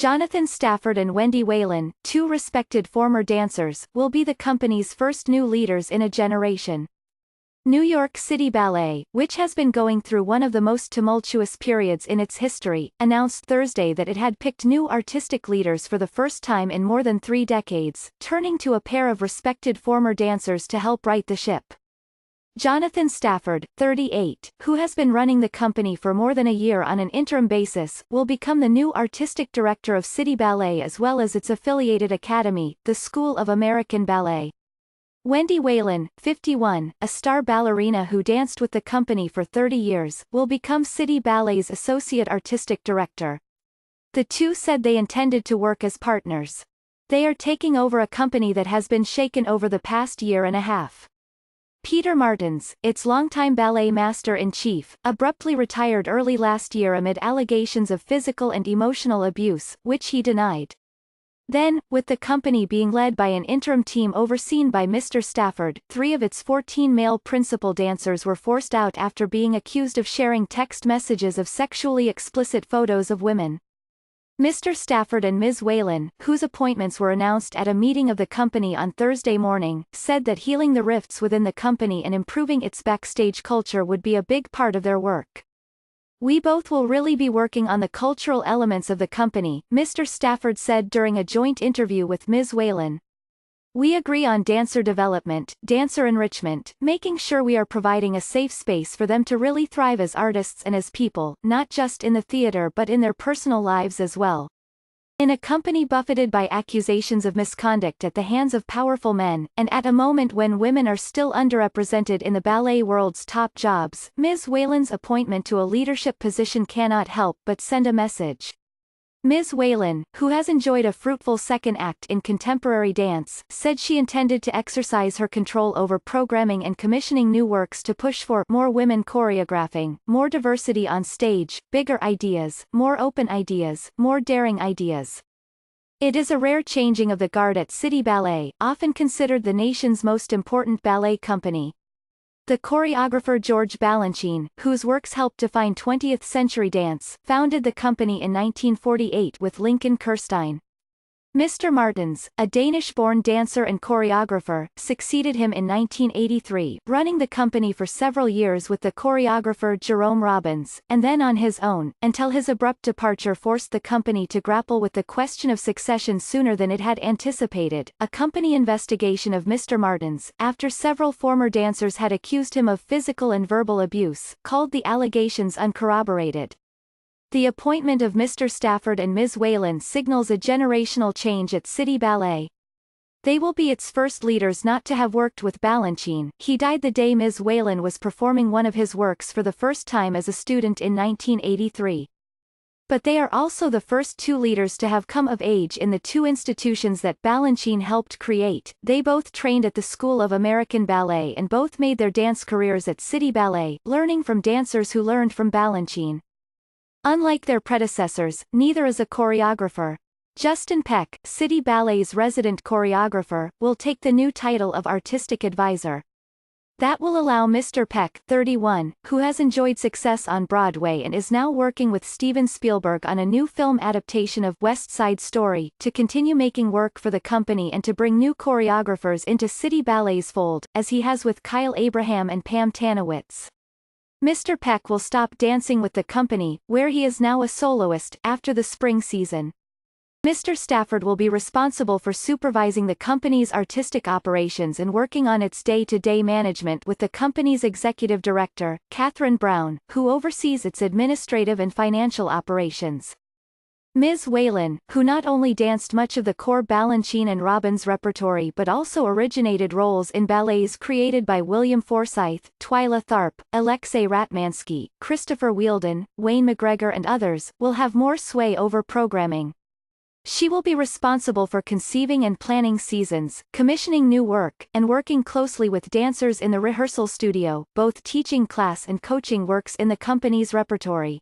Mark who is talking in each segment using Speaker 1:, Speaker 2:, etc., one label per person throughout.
Speaker 1: Jonathan Stafford and Wendy Whelan, two respected former dancers, will be the company's first new leaders in a generation. New York City Ballet, which has been going through one of the most tumultuous periods in its history, announced Thursday that it had picked new artistic leaders for the first time in more than 3 decades, turning to a pair of respected former dancers to help right the ship. Jonathan Stafford, 38, who has been running the company for more than a year on an interim basis, will become the new artistic director of City Ballet as well as its affiliated academy, the School of American Ballet. Wendy Whelan, 51, a star ballerina who danced with the company for 30 years, will become City Ballet's associate artistic director. The two said they intended to work as partners. They are taking over a company that has been shaken over the past year and a half. Peter Martins, its longtime ballet master-in-chief, abruptly retired early last year amid allegations of physical and emotional abuse, which he denied. Then, with the company being led by an interim team overseen by Mr. Stafford, 3 of its 14 male principal dancers were forced out after being accused of sharing text messages of sexually explicit photos of women. Mr. Stafford and Ms. Whelan, whose appointments were announced at a meeting of the company on Thursday morning, said that healing the rifts within the company and improving its backstage culture would be a big part of their work. "We both will really be working on the cultural elements of the company," Mr. Stafford said during a joint interview with Ms. Whelan. "We agree on dancer development, dancer enrichment, making sure we are providing a safe space for them to really thrive as artists and as people, not just in the theater but in their personal lives as well." In a company buffeted by accusations of misconduct at the hands of powerful men, and at a moment when women are still underrepresented in the ballet world's top jobs, Ms. Whelan's appointment to a leadership position cannot help but send a message. Ms. Whelan, who has enjoyed a fruitful second act in contemporary dance, said she intended to exercise her control over programming and commissioning new works to push for more women choreographing, more diversity on stage, bigger ideas, more open ideas, more daring ideas. It is a rare changing of the guard at City Ballet, often considered the nation's most important ballet company. The choreographer George Balanchine, whose works helped define 20th-century dance, founded the company in 1948 with Lincoln Kirstein. Mr. Martins, a Danish-born dancer and choreographer, succeeded him in 1983, running the company for several years with the choreographer Jerome Robbins, and then on his own, until his abrupt departure forced the company to grapple with the question of succession sooner than it had anticipated. A company investigation of Mr. Martins, after several former dancers had accused him of physical and verbal abuse, called the allegations uncorroborated. The appointment of Mr. Stafford and Ms. Whelan signals a generational change at City Ballet. They will be its first leaders not to have worked with Balanchine. He died the day Ms. Whelan was performing one of his works for the first time as a student in 1983. But they are also the first 2 leaders to have come of age in the 2 institutions that Balanchine helped create. They both trained at the School of American Ballet and both made their dance careers at City Ballet, learning from dancers who learned from Balanchine. Unlike their predecessors, neither is a choreographer. Justin Peck, City Ballet's resident choreographer, will take the new title of artistic advisor. That will allow Mr. Peck, 31, who has enjoyed success on Broadway and is now working with Steven Spielberg on a new film adaptation of West Side Story, to continue making work for the company and to bring new choreographers into City Ballet's fold, as he has with Kyle Abraham and Pam Tanowitz. Mr. Peck will stop dancing with the company, where he is now a soloist, after the spring season. Mr. Stafford will be responsible for supervising the company's artistic operations and working on its day-to-day management with the company's executive director, Catherine Brown, who oversees its administrative and financial operations. Ms. Whelan, who not only danced much of the core Balanchine and Robbins repertory but also originated roles in ballets created by William Forsythe, Twyla Tharp, Alexei Ratmansky, Christopher Wheeldon, Wayne McGregor and others, will have more sway over programming. She will be responsible for conceiving and planning seasons, commissioning new work, and working closely with dancers in the rehearsal studio, both teaching class and coaching works in the company's repertory.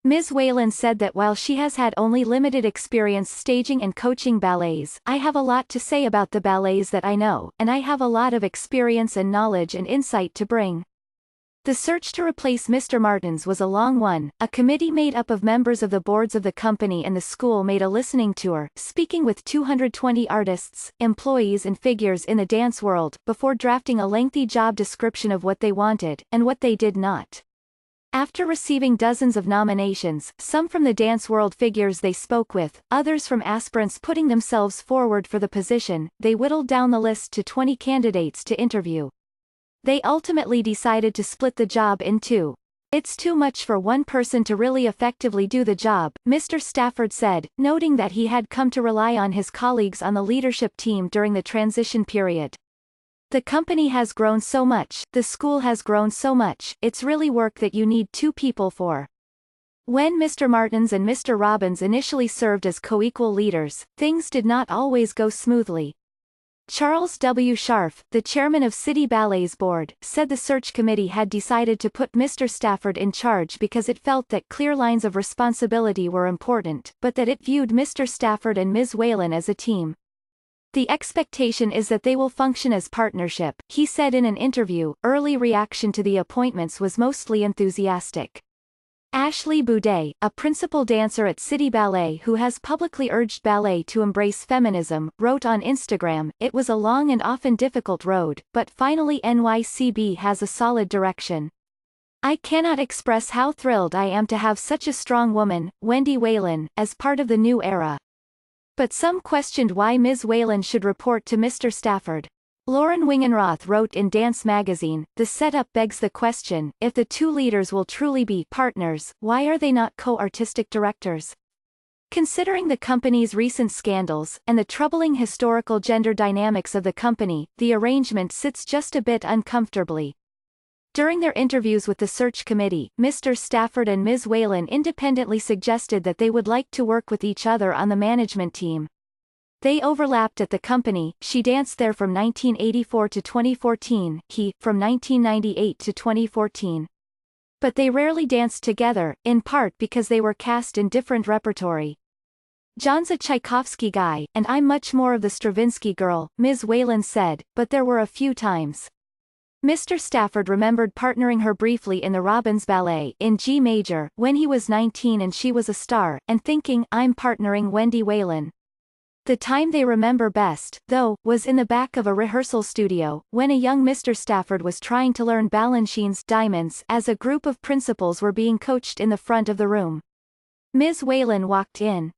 Speaker 1: Ms. Whelan said that while she has had only limited experience staging and coaching ballets, "I have a lot to say about the ballets that I know, and I have a lot of experience and knowledge and insight to bring." The search to replace Mr. Martins was a long one. A committee made up of members of the boards of the company and the school made a listening tour, speaking with 220 artists, employees and figures in the dance world, before drafting a lengthy job description of what they wanted, and what they did not. After receiving dozens of nominations, some from the dance world figures they spoke with, others from aspirants putting themselves forward for the position, they whittled down the list to 20 candidates to interview. They ultimately decided to split the job in two. "It's too much for one person to really effectively do the job," Mr. Stafford said, noting that he had come to rely on his colleagues on the leadership team during the transition period. "The company has grown so much, the school has grown so much, it's really work that you need two people for." When Mr. Martins and Mr. Robbins initially served as co-equal leaders, things did not always go smoothly. Charles W. Scharf, the chairman of City Ballet's board, said the search committee had decided to put Mr. Stafford in charge because it felt that clear lines of responsibility were important, but that it viewed Mr. Stafford and Ms. Whelan as a team. "The expectation is that they will function as partnership," he said in an interview. Early reaction to the appointments was mostly enthusiastic. Ashley Boudet, a principal dancer at City Ballet who has publicly urged ballet to embrace feminism, wrote on Instagram, "It was a long and often difficult road, but finally NYCB has a solid direction. I cannot express how thrilled I am to have such a strong woman, Wendy Whelan, as part of the new era." But some questioned why Ms. Whelan should report to Mr. Stafford. Lauren Wingenroth wrote in Dance magazine, "The setup begs the question, if the two leaders will truly be partners, why are they not co-artistic directors? Considering the company's recent scandals, and the troubling historical gender dynamics of the company, the arrangement sits just a bit uncomfortably." During their interviews with the search committee, Mr. Stafford and Ms. Whelan independently suggested that they would like to work with each other on the management team. They overlapped at the company. She danced there from 1984 to 2014, he, from 1998 to 2014. But they rarely danced together, in part because they were cast in different repertory. "John's a Tchaikovsky guy, and I'm much more of the Stravinsky girl," Ms. Whelan said, but there were a few times. Mr. Stafford remembered partnering her briefly in the Robbins Ballet in G major, when he was 19 and she was a star, and thinking, "I'm partnering Wendy Whelan." The time they remember best, though, was in the back of a rehearsal studio, when a young Mr. Stafford was trying to learn Balanchine's Diamonds as a group of principals were being coached in the front of the room. Ms. Whelan walked in.